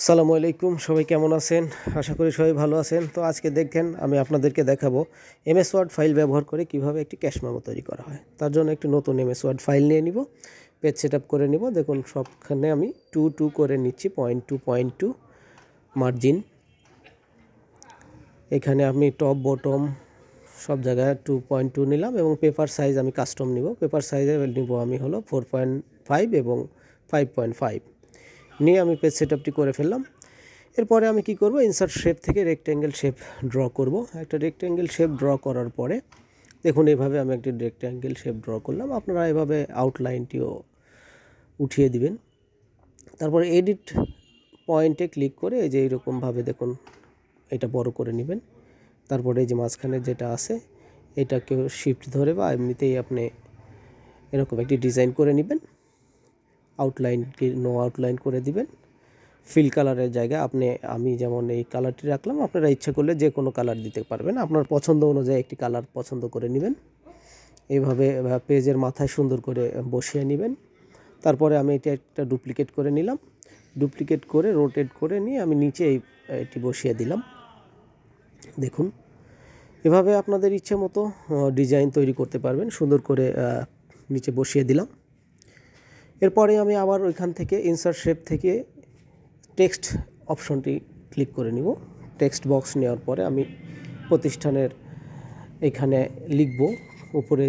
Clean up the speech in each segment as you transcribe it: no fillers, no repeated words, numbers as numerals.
আসসালামু আলাইকুম, সবাই কেমন আছেন? আশা করি সবাই ভালো আছেন। তো আজকে দেখেন আমি আপনাদেরকে দেখাবো এমএস ওয়ার্ড ফাইল ব্যবহার করে কিভাবে একটি ক্যাশ মেমো তৈরি করা হয়। তার জন্য একটি নতুন এমএস ওয়ার্ড ফাইল নিয়ে নিব, পেজ সেটআপ করে নিব। দেখুন সবখানে আমি 2 করে নিচ্ছি, 0.2 মার্জিন। এখানে আমি টপ বটম সব জায়গায় 2.2 নিলাম এবং পেপার সাইজ আমি কাস্টম নিব। পেপার সাইজে নিব আমি হলো 4.5 এবং 5.5 নিয়ে আমি পেজ সেটআপটি করে ফেললাম। এরপরে আমি কি করব, ইনসার্ট শেপ থেকে রেক্ট্যাঙ্গেল শেপ ড্র করব। একটা রেক্ট্যাঙ্গেল শেপ ড্র করার পরে দেখুন এইভাবে আমি একটি রেক্ট্যাঙ্গেল শেপ ড্র করলাম। আপনারা এভাবে আউটলাইনটিও উঠিয়ে দিবেন। তারপরে এডিট পয়েন্টে ক্লিক করে এই যে এইরকমভাবে দেখুন এটা বড় করে নেবেন। তারপরে এই যে মাঝখানে যেটা আছে এটাকেও শিফট ধরে বা এমনিতেই আপনি এরকম একটি ডিজাইন করে নেবেন। আউটলাইনটি নো আউটলাইন করে দিবেন। ফিল কালারের জায়গায় আমি যেমন এই কালারটি রাখলাম, আপনারা ইচ্ছা করলে যে কোনো কালার দিতে পারবেন। আপনার পছন্দ অনুযায়ী একটি কালার পছন্দ করে নেবেন। এইভাবে পেজের মাথায় সুন্দর করে বসিয়ে নেবেন। তারপরে আমি এটা একটা ডুপ্লিকেট করে নিলাম। ডুপ্লিকেট করে রোটেট করে নিয়ে আমি নিচে এটি বসিয়ে দিলাম। দেখুন এভাবে আপনাদের ইচ্ছে মতো ডিজাইন তৈরি করতে পারবেন। সুন্দর করে নিচে বসিয়ে দিলাম। এরপরে আমি আবার ওইখান থেকে ইনসার্ট শেপ থেকে টেক্সট অপশনটি ক্লিক করে নিব। টেক্সট বক্স নেওয়ার পরে আমি প্রতিষ্ঠানের এখানে লিখব। উপরে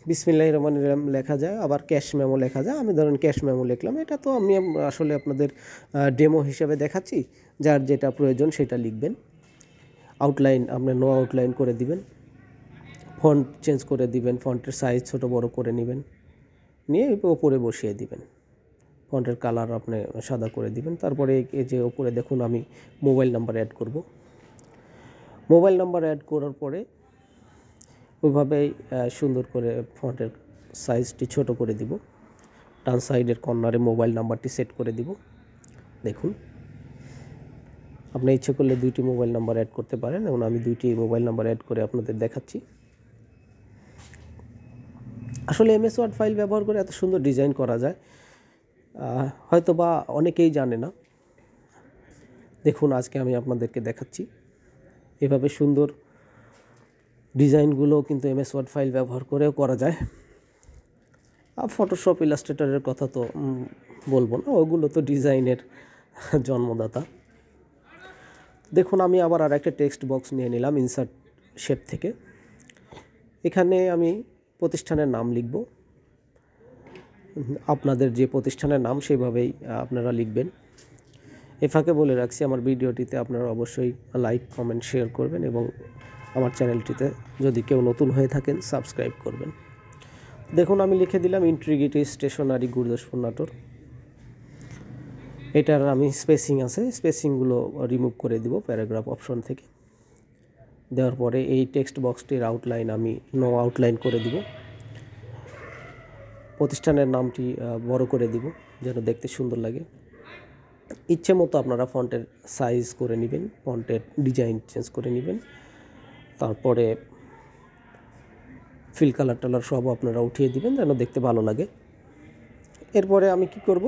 বিসমিল্লাহির রহমানির রহিম লেখা যায়, আবার ক্যাশ মেমো লেখা যায়। আমি ধরেন ক্যাশ মেমো লিখলাম। এটা তো আমি আসলে আপনাদের ডেমো হিসেবে দেখাচ্ছি, যার যেটা প্রয়োজন সেটা লিখবেন। আউটলাইন আপনি নো আউটলাইন করে দিবেন। ফন্ট চেঞ্জ করে দিবেন, ফন্টের সাইজ ছোট বড় করে নেবেন, নিয়ে ওপরে বসিয়ে দিবেন। ফন্টের কালার আপনি সাদা করে দিবেন। তারপরে এই যে ওপরে দেখুন আমি মোবাইল নাম্বার অ্যাড করব। মোবাইল নাম্বার অ্যাড করার পরে ওইভাবেই সুন্দর করে ফন্টের সাইজটি ছোট করে দিব। ডান সাইডের কর্নারে মোবাইল নাম্বারটি সেট করে দিব। দেখুন আপনি ইচ্ছে করলে 2টি মোবাইল নাম্বার অ্যাড করতে পারেন এবং আমি 2টি মোবাইল নাম্বার অ্যাড করে আপনাদের দেখাচ্ছি। আসলে এমএস ওয়ার্ড ফাইল ব্যবহার করে এত সুন্দর ডিজাইন করা যায়, হয়তো বা অনেকেই জানে না। দেখুন আজকে আমি আপনাদেরকে দেখাচ্ছি। এভাবে সুন্দর ডিজাইনগুলো কিন্তু এমএস ওয়ার্ড ফাইল ব্যবহার করেও করা যায়। আর ফটোশপ ইলাস্ট্রেটরের কথা তো বলবো না, ওগুলো তো ডিজাইনের জন্মদাতা। দেখুন আমি আবার আর একটা টেক্সট বক্স নিয়ে নিলাম ইনসার্ট শেপ থেকে। এখানে আমি প্রতিষ্ঠানের নাম লিখব। আপনাদের যে প্রতিষ্ঠানের নাম সেভাবেই আপনারা লিখবেন। এ ফাঁকে বলে রাখছি, আমার ভিডিওটিতে আপনারা অবশ্যই লাইক কমেন্ট শেয়ার করবেন এবং আমার চ্যানেলটিতে যদি কেউ নতুন হয়ে থাকেন সাবস্ক্রাইব করবেন। দেখুন আমি লিখে দিলাম ইন্টিগ্রিটি স্টেশনারি গুরদাসপুর নাটোর। এটার আমি স্পেসিং আছে, স্পেসিংগুলো রিমুভ করে দিব প্যারাগ্রাফ অপশন থেকে। দেওয়ার পরে এই টেক্সট বক্সটির আউটলাইন আমি নো আউটলাইন করে দিব। প্রতিষ্ঠানের নামটি বড় করে দিব যেন দেখতে সুন্দর লাগে। ইচ্ছে মতো আপনারা ফন্টের সাইজ করে নেবেন, ফন্টের ডিজাইন চেঞ্জ করে নেবেন। তারপরে ফিল কালার টালার সব আপনারা উঠিয়ে দিবেন যেন দেখতে ভালো লাগে। এরপরে আমি কি করব,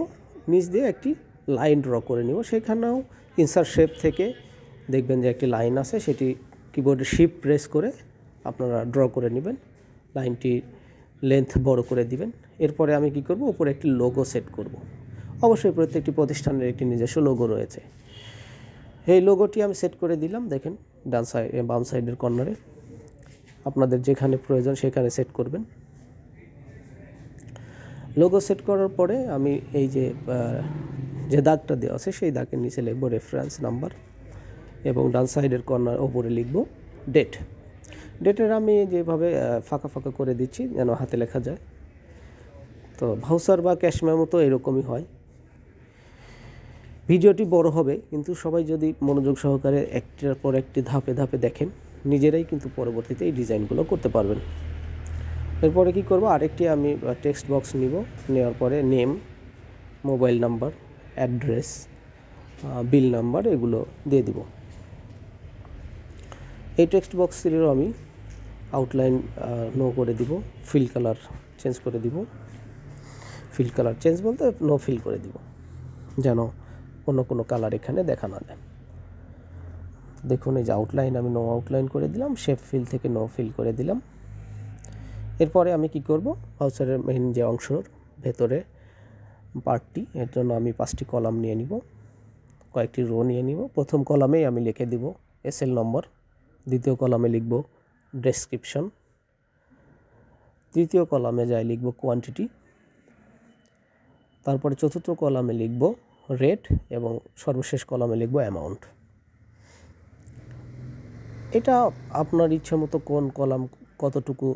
নিচ দিয়ে একটি লাইন ড্র করে নিব। সেখানেও ইনসার্ট শেপ থেকে দেখবেন যে একটি লাইন আছে, সেটি কিবোর্ডে শিফট প্রেস করে আপনারা ড্র করে নেবেন। লাইনটি লেন্থ বড় করে দিবেন। এরপরে আমি কি করব, উপরে একটি লোগো সেট করব। অবশ্যই প্রত্যেকটি প্রতিষ্ঠানের একটি নিজস্ব লোগো রয়েছে। এই লোগোটি আমি সেট করে দিলাম। দেখেন ডান সাইড বাম সাইডের কর্নারে আপনাদের যেখানে প্রয়োজন সেখানে সেট করবেন। লোগো সেট করার পরে আমি এই যে দাগটা দেওয়া আছে সেই দাগের নিচে লিখব রেফারেন্স নাম্বার এবং ডান সাইডের কর্নার ওপরে লিখব ডেট। ডেটের আমি যেভাবে ফাঁকা ফাঁকা করে দিচ্ছি যেন হাতে লেখা যায়। তো ভাউচার বা ক্যাশ মেমো তো এরকমই হয়। ভিডিওটি বড় হবে, কিন্তু সবাই যদি মনোযোগ সহকারে একটার পর একটি ধাপে ধাপে দেখেন নিজেরাই কিন্তু পরবর্তীতে এই ডিজাইনগুলো করতে পারবেন। এরপরে কি করব, আরেকটি আমি টেক্সট বক্স নিব। নেওয়ার পরে নেম, মোবাইল নাম্বার, অ্যাড্রেস, বিল নাম্বার এগুলো দিয়ে দিব। এই টেক্সট বক্সটিরও আমি আউটলাইন নো করে দিব, ফিল কালার চেঞ্জ করে দিব। ফিল কালার চেঞ্জ বলতে নো ফিল করে দিব যেন কোনো কালার এখানে দেখা না যায়। দেখুন এই যে আউটলাইন আমি নো আউটলাইন করে দিলাম, শেপ ফিল থেকে নো ফিল করে দিলাম। এরপরে আমি কি করব, ভাউচারের মেইন যে অংশর ভেতরে পার্টটি, এর জন্য আমি 5টি কলাম নিয়ে নিব, কয়েকটি রো নিয়ে নিব। প্রথম কলামেই আমি লিখে দিব এসএল নম্বর, দ্বিতীয় কলামে লিখব ডেসক্রিপশন, তৃতীয় কলামে যাই লিখব কোয়ান্টিটি, তারপরে চতুর্থ কলামে লিখব রেট এবং সর্বশেষ কলামে লিখব অ্যামাউন্ট। এটা আপনার ইচ্ছা মতো কোন কলাম কতটুকু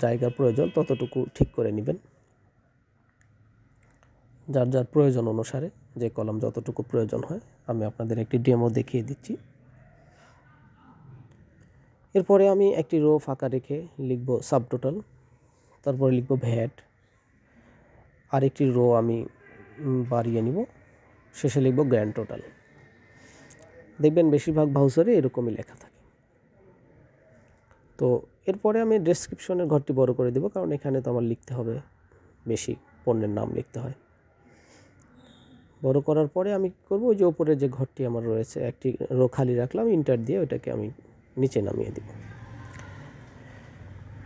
জায়গার প্রয়োজন ততটুকু ঠিক করে নেবেন, যার যার প্রয়োজন অনুসারে যে কলাম যতটুকু প্রয়োজন হয়। আমি আপনাদের একটি ডেমো দেখিয়ে দিচ্ছি। এরপরে আমি একটি রো ফাঁকা রেখে লিখব সাবটোটাল, তারপরে লিখব ভ্যাট, আরেকটি রো আমি বাড়িয়ে নিব, শেষে লিখব গ্র্যান্ড টোটাল। দেখবেন বেশিরভাগ ভাউচারে এরকমই লেখা থাকে। তো এরপরে আমি ডেসক্রিপশনের ঘরটি বড় করে দেব, কারণ এখানে তো আমার লিখতে হবে, বেশি পণ্যের নাম লিখতে হয়। বড় করার পরে আমি কী করব, ওই যে ওপরে যে ঘরটি আমার রয়েছে একটি রো খালি রাখলাম, ইন্টার দিয়ে ওইটাকে আমি নিচে নামিয়ে দেব।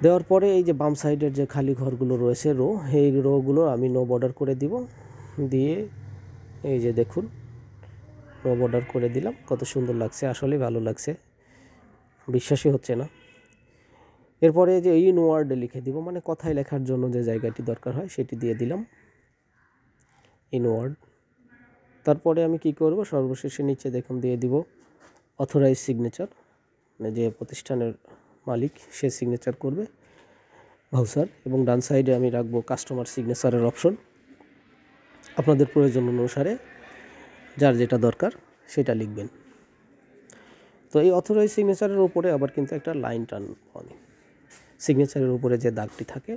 দেওয়ার পরে এই যে বাম সাইডের যে খালি ঘরগুলো রয়েছে রো, এই রোগুলো আমি নো বর্ডার করে দিব, দিয়ে এই যে দেখুন নো বর্ডার করে দিলাম। কত সুন্দর লাগছে, আসলেই ভালো লাগছে, বিশ্বাসই হচ্ছে না। এরপরে যে ইন ওয়ার্ডে লিখে দিব, মানে কথায় লেখার জন্য যে জায়গাটি দরকার হয় সেটি দিয়ে দিলাম ইন ওয়ার্ড। তারপরে আমি কি করব, সর্বশেষে নিচে দেখুন দিয়ে দিব অথরাইজ সিগনেচার, মানে যে প্রতিষ্ঠানের মালিক সে সিগনেচার করবে ভাউচার, এবং ডান সাইডে আমি রাখবো কাস্টমার সিগনেচারের অপশন। আপনাদের প্রয়োজন অনুসারে যার যেটা দরকার সেটা লিখবেন। তো এই অথরাইজ সিগনেচারের উপরে আবার কিন্তু একটা লাইন টানবো আমি, সিগনেচারের উপরে যে দাগটি থাকে,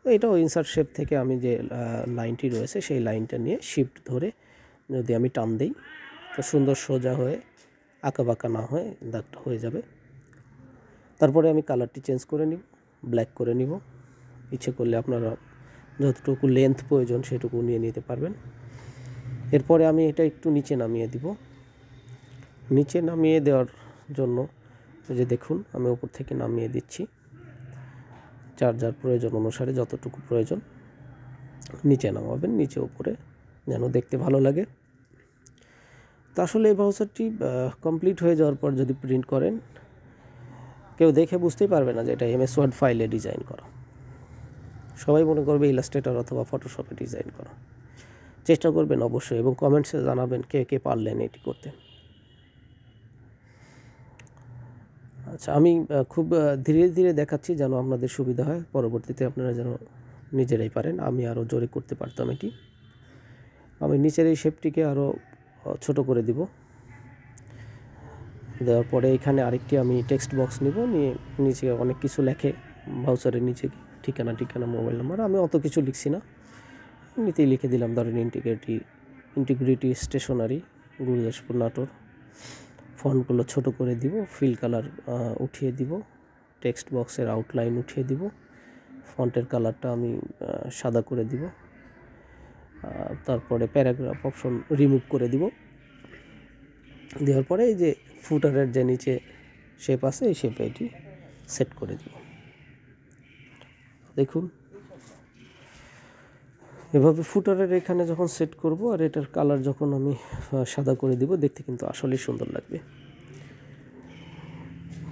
তো এটাও ইনসার্ট শেপ থেকে আমি যে লাইনটি রয়েছে সেই লাইনটা নিয়ে শিফট ধরে যদি আমি টান দিই, তো সুন্দর সোজা হয়ে আঁকা বাঁকা না হয়ে দাগটা হয়ে যাবে। তারপরে আমি কালারটি চেঞ্জ করে নিব, ব্ল্যাক করে নিব। ইচ্ছে করলে আপনারা যতটুকু লেন্থ প্রয়োজন সেটুকু নিয়ে নিতে পারবেন। এরপরে আমি এটা একটু নিচে নামিয়ে দিব। নিচে নামিয়ে দেওয়ার জন্য যে দেখুন আমি উপর থেকে নামিয়ে দিচ্ছি, যার যার প্রয়োজন অনুসারে যতটুকু প্রয়োজন নিচে নামাবেন, নিচে উপরে যেন দেখতে ভালো লাগে। তো আসলে এই ভাউচারটি কমপ্লিট হয়ে যাওয়ার পর যদি প্রিন্ট করেন, কেউ দেখে বুঝতেই পারবে না যে এটা MS ওয়ার্ড ফাইলে ডিজাইন করা, সবাই মনে করবে ইলাস্ট্রেটর অথবা ফটোশপে ডিজাইন করা। চেষ্টা করবেন অবশ্যই, এবং কমেন্টসে জানাবেন কে কে পারলেন এটি করতে। আচ্ছা, আমি খুব ধীরে ধীরে দেখাচ্ছি যেন আপনাদের সুবিধা হয়, পরবর্তীতে আপনারা যেন নিজেরাই পারেন। আমি আরও জোরে করতে পারতাম এটি। আমি নিচের এই শেপটিকে আরও ছোট করে দিব। দেওয়ার পরে এখানে আরেকটি আমি টেক্সট বক্স নিব, নিয়ে নিচে অনেক কিছু লেখে ভাউচারের নিচে, ঠিকানা মোবাইল নাম্বার। আমি অত কিছু লিখছি না, এমনিতেই লিখে দিলাম, ধরেন ইন্টিগ্রিটি স্টেশনারি, গুরুদাসপুর নাটোর। ফন্টগুলো ছোট করে দিব, ফিল কালার উঠিয়ে দিব, টেক্সট বক্সের আউটলাইন উঠিয়ে দিব, ফন্টের কালারটা আমি সাদা করে দিব, তারপরে প্যারাগ্রাফ অপশন রিমুভ করে দিব। দেওয়ার পরে এই যে ফুটারের যে নিচে শেপ আছে এই শেপে এটি সেট করে দিব। দেখুন এভাবে ফুটারের এখানে যখন সেট করব আর এটার কালার যখন আমি সাদা করে দিব, দেখতে কিন্তু আসলেই সুন্দর লাগবে।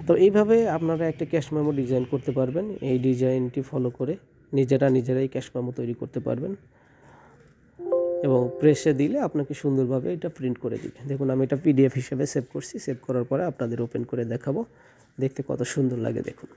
তো এইভাবে আপনারা একটা ক্যাশ মেমো ডিজাইন করতে পারবেন। এই ডিজাইনটি ফলো করে নিজেরাই ক্যাশ মেমো তৈরি করতে পারবেন, এবং প্রেসে দিলে আপনাকে সুন্দরভাবে এটা প্রিন্ট করে দিবে। দেখুন আমি এটা PDF হিসেবে সেভ করছি। সেভ করার পরে আপনাদের ওপেন করে দেখাবো, দেখতে কত সুন্দর লাগে দেখুন।